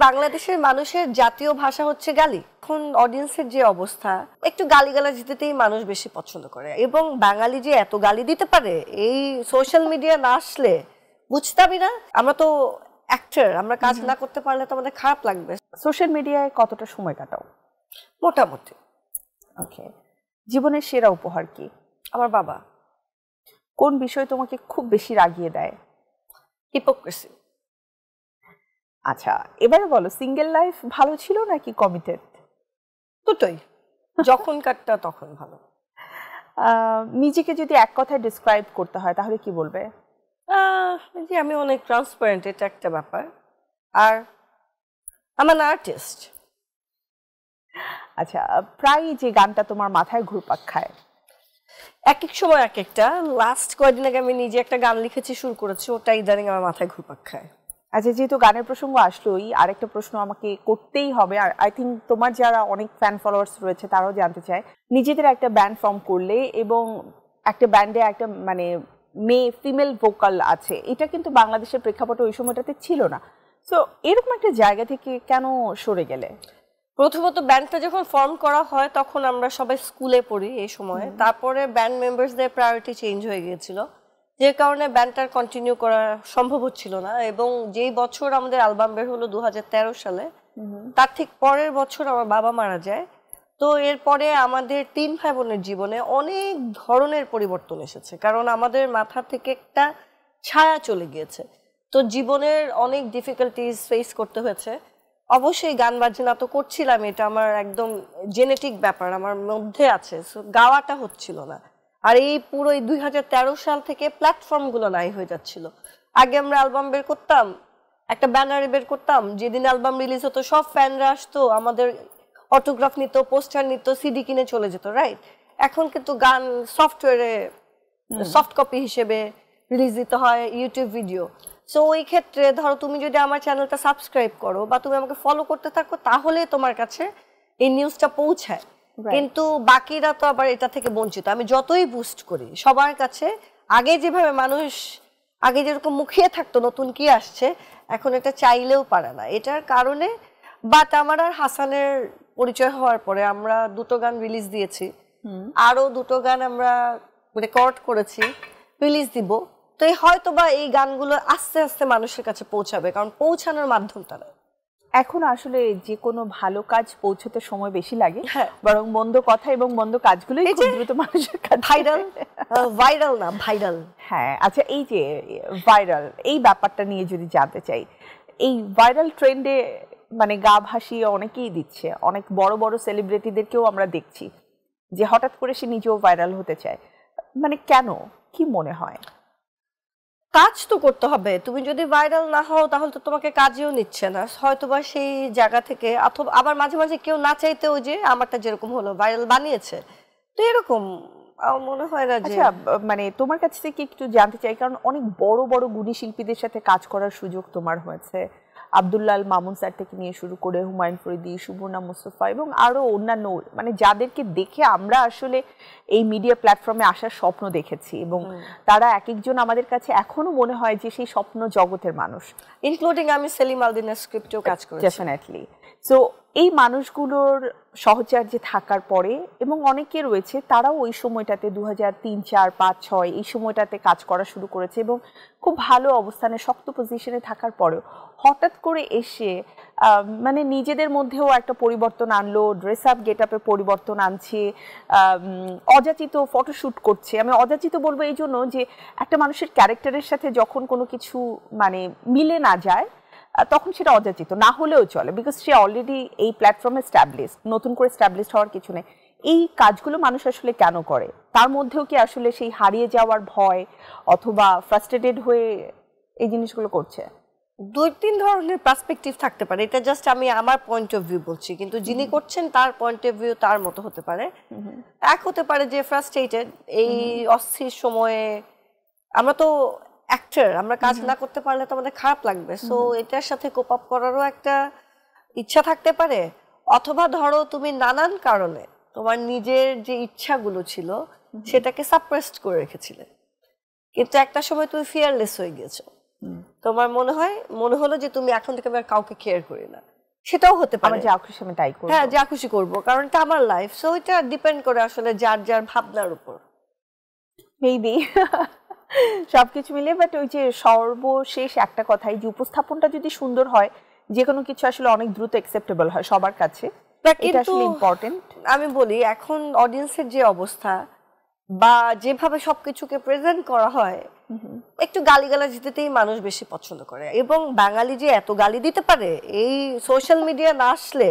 বাংলাদেশের মানুষের জাতীয় ভাষা হচ্ছে গালি। এখন অডিয়েন্সের যে অবস্থা, একটু গালিগালাজ দিতেই মানুষ বেশি পছন্দ করে, এবং বাঙালি যে এত গালি দিতে পারে এই সোশ্যাল মিডিয়া না আসলে বুঝতামই না। আমরা তো অ্যাক্টর, আমরা কাজ না করতে পারলে তো আমাদের খারাপ লাগবে। সোশ্যাল মিডিয়ায় কতটা সময় কাটাও? মোটামুটি। ওকে, জীবনের সেরা উপহার কি? আমার বাবা। কোন বিষয় তোমাকে খুব বেশি রাগিয়ে দেয়? হিপোক্রেসি। আচ্ছা, এবারে বলো, সিঙ্গেল লাইফ ভালো ছিল নাকি কমিটেড? দুটোই, যখনকারটা তখন ভালো। নিজেকে যদি এক কথায় ডিসক্রাইব করতে হয় তাহলে কি বলবে? যে আমি অনেক ট্রান্সপারেন্ট, এটা একটা ব্যাপার। আর আমার আর্টিস্ট। আচ্ছা, প্রায় যে গানটা তোমার মাথায় ঘুরপাক খায়? এক এক সময় এক একটা। লাস্ট কয়েকদিন আগে আমি নিজে একটা গান লিখেছি, শুরু করেছি, ওটা ইদানিং আমার মাথায় ঘুরপাক খায়। আচ্ছা, যেহেতু গানের প্রসঙ্গ আসলোই, আরেকটা প্রশ্ন আমাকে করতেই হবে, আর আই থিঙ্ক তোমার যারা অনেক ফ্যান ফলোয়ার্স রয়েছে তারাও জানতে চায়, নিজেদের একটা ব্যান্ড ফর্ম করলে এবং একটা ব্যান্ডে একটা মানে মেয়ে ফিমেল ভোকাল আছে, এটা কিন্তু বাংলাদেশের প্রেক্ষাপটে ওই সময়টাতে ছিল না। সো এরকম একটা জায়গা থেকে কেন সরে গেলে? প্রথমত ব্যান্ডটা যখন ফর্ম করা হয় তখন আমরা সবাই স্কুলে পড়ি এই সময়। তারপরে ব্যান্ড মেম্বার্সদের প্রায়োরিটি চেঞ্জ হয়ে গিয়েছিল, যে কারণে ব্যান্ডটার কন্টিনিউ করা সম্ভব হচ্ছিল না। এবং যেই বছর আমাদের অ্যালবাম বের হলো 2013 সালে, তার ঠিক পরের বছর আমার বাবা মারা যায়। তো এরপরে আমাদের 3 ভাই বোনের জীবনে অনেক ধরনের পরিবর্তন এসেছে, কারণ আমাদের মাথা থেকে একটা ছায়া চলে গিয়েছে। তো জীবনের অনেক ডিফিকাল্টিজ ফেস করতে হয়েছে। অবশ্যই গান বাজনা তো করছিলাম, এটা আমার একদম জেনেটিক ব্যাপার, আমার মধ্যে আছে, গাওয়াটা হচ্ছিল না। আর এই পুরো 2013 সাল থেকে প্ল্যাটফর্মগুলো নাই হয়ে যাচ্ছিল। আগে আমরা অ্যালবাম বের করতাম, একটা ব্যানারে বের করতাম, যেদিন অ্যালবাম রিলিজ হতো সব ফ্যানরা আসতো, আমাদের অটোগ্রাফ নিত, পোস্টার নিত, সিডি কিনে চলে যেত, রাইট? এখন কিন্তু গান সফটওয়্যারে সফট কপি হিসেবে রিলিজ দিতে হয়, ইউটিউব ভিডিও। সো ওই ক্ষেত্রে ধরো তুমি যদি আমার চ্যানেলটা সাবস্ক্রাইব করো বা তুমি আমাকে ফলো করতে থাকো, তাহলে তোমার কাছে এই নিউজটা পৌঁছায়। কিন্তু বাকিরা তো আবার এটা থেকে বঞ্চিত। আমি যতই বুস্ট করি সবার কাছে, আগে যেভাবে মানুষ আগে যেরকম মুখিয়ে থাকতো নতুন কি আসছে, এখন এটা চাইলেও পারে না। এটার কারণে বাট আমার আর হাসানের পরিচয় হওয়ার পরে আমরা 2টো গান রিলিজ দিয়েছি, আরো 2টো গান আমরা রেকর্ড করেছি, রিলিজ দিব। তো এই হয়তো বা এই গানগুলো আস্তে আস্তে মানুষের কাছে পৌঁছাবে, কারণ পৌঁছানোর মাধ্যমটা না। এখন আসলে যে কোনো ভালো কাজ পৌঁছতে সময় বেশি লাগে, বরং মন্দ কথা এবং মন্দ কাজগুলোই খুব দ্রুত মানুষের কাছে ভাইরাল না ভাইরাল। হ্যাঁ, আচ্ছা, এই যে ভাইরাল, এই ব্যাপারটা নিয়ে যদি জানতে চাই, এই ভাইরাল ট্রেন্ডে মানে গা ভাসিয়ে অনেকেই দিচ্ছে, অনেক বড় বড় সেলিব্রিটিদেরকেও আমরা দেখছি যে হঠাৎ করে সে নিজেও ভাইরাল হতে চায়, মানে কেন, কি মনে হয়? কাজ তো করতে হবে। তুমি যদি ভাইরাল না হও তাহলে তো তোমাকে কাজেও নিচ্ছে না, হয়তোবা সেই জায়গা থেকে। অথবা আবার মাঝে মাঝে কেউ না চাইতেও, যে আমারটা যেরকম হলো ভাইরাল বানিয়েছে, তো এরকম মনে হয় না যে। আচ্ছা, মানে তোমার কাছ থেকে একটু জানতে চাই, কারণ অনেক বড় বড় গুণী শিল্পীদের সাথে কাজ করার সুযোগ তোমার হয়েছে, আব্দুল্লাহ আল মামুন স্যার থেকে নিয়ে শুরু করে হুমায়ুন ফরিদি, সুবর্ণা মুস্তফা এবং আরো অন্যান্য, মানে যাদেরকে দেখে আমরা আসলে এই মিডিয়া প্ল্যাটফর্মে আসার স্বপ্ন দেখেছি, এবং তারা এক একজন আমাদের কাছে এখনো মনে হয় যে সেই স্বপ্ন জগতের মানুষ, ইনক্লুডিং আমি সেলিম আলদিনের স্ক্রিপ্টেও কাজ করেছি। ডেফিনেটলি। সো এই মানুষগুলোর সহচার্যে থাকার পরে, এবং অনেকে রয়েছে তারাও ওই সময়টাতে 2003, 4, 5, 6 এই সময়টাতে কাজ করা শুরু করেছে এবং খুব ভালো অবস্থানে শক্ত পজিশনে থাকার পরেও হঠাৎ করে এসে মানে নিজেদের মধ্যেও একটা পরিবর্তন আনলো, ড্রেস আপ গেট আপে পরিবর্তন আনছে, অযাচিত ফটোশ্যুট করছে। আমি অযাচিত বলবো এই জন্য যে একটা মানুষের ক্যারেক্টারের সাথে যখন কোনো কিছু মানে মিলে না যায় তখন সেটা অযাচিত না হলেও চলে, বিকজ সে অলরেডি এই প্ল্যাটফর্মে স্ট্যাবলিশড, নতুন করে স্ট্যাবলিশড হওয়ার কিছু নেই। এই কাজগুলো মানুষ আসলে কেন করে? তার মধ্যেও কি আসলে সেই হারিয়ে যাওয়ার ভয় অথবা ফ্রাস্ট্রেটেড হয়ে এই জিনিসগুলো করছে? 2-3 ধরনের পার্সপেক্টিভ থাকতে পারে, এটা জাস্ট আমি আমার পয়েন্ট অফ ভিউ বলছি, কিন্তু যিনি করছেন তার পয়েন্ট অফ ভিউ তার মতো হতে পারে। এক হতে পারে যে ফ্রাস্ট্রেটেড, এই অস্থির সময়ে আমরা তো অ্যাক্টর, আমরা কাজ না করতে পারলে তো আমাদের খারাপ লাগবে, সো এটার সাথে কোপ আপ করারও একটা ইচ্ছা থাকতে পারে। অথবা ধরো তুমি নানান কারণে তোমার নিজের যে ইচ্ছাগুলো ছিল সেটাকে সাপ্রেসড করে রেখেছিলে, কিন্তু একটা সময় তুমি ফিয়ারলেস হয়ে গেছো, তোমার মনে হলো যে তুমি এখন থেকে আর কাউকে কেয়ার করি না, সেটাও হতে পারে, আমার যা খুশি আমি তাই করব। হ্যাঁ যা খুশি করবো, কারণ এটা আমার লাইফ। সো এটা ডিপেন্ড করে আসলে যার যার ভাবনার উপর। মেবি সবকিছু মিলে, বাট ওই যে সর্বশেষ একটা কথাই, যে উপস্থাপনটা যদি সুন্দর হয়, যে কোনো কিছু আসলে অনেক দ্রুত অ্যাকসেপ্টেবল হয় সবার কাছে, এটা আসলে ইম্পর্টেন্ট। আমি বলি এখন অডিয়েন্সের যে অবস্থা বা যেভাবে সবকিছুকে প্রেজেন্ট করা হয়, একটু গালিগালাজ দিতেই মানুষ বেশি পছন্দ করে। এবং বাঙালি যে এত গালি দিতে পারে, এই সোশ্যাল মিডিয়া না আসলে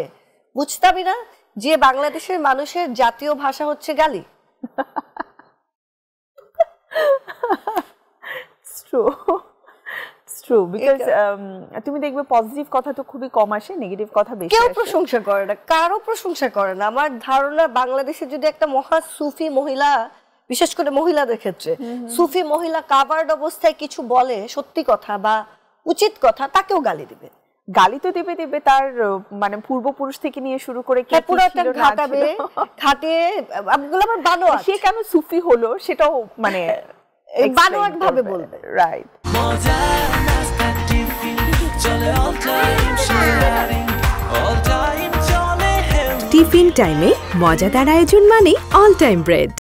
বুঝতামই না যে বাংলাদেশের মানুষের জাতীয় ভাষা হচ্ছে গালি। তুমি দেখবে পজিটিভ কথা তো খুবই কম আসে, নেগেটিভ কথা বেশি কেউ আসে। প্রশংসা করে না, কারো প্রশংসা করে না। আমার ধারণা বাংলাদেশে যদি একটা মহা সুফি মহিলা, বিশেষ করে মহিলাদের ক্ষেত্রে সুফি মহিলা কাভার্ড অবস্থায় কিছু বলে সত্যি কথা বা উচিত কথা, তাকেও গালি দিবে। গালি তো দেবে দেবে, তার মানে পূর্বপুরুষ থেকে নিয়ে শুরু করে কে পুরো একটা ঘাটাবে, ঘাটে এগুলো আমার বানোয়াট। সে কেন সুফি হলো সেটাও মানে বানোয়াট ভাবে বলবে, রাইট। টিফিন টাইমে মজাদার আয়োজন মানে অল টাইম ব্রেড।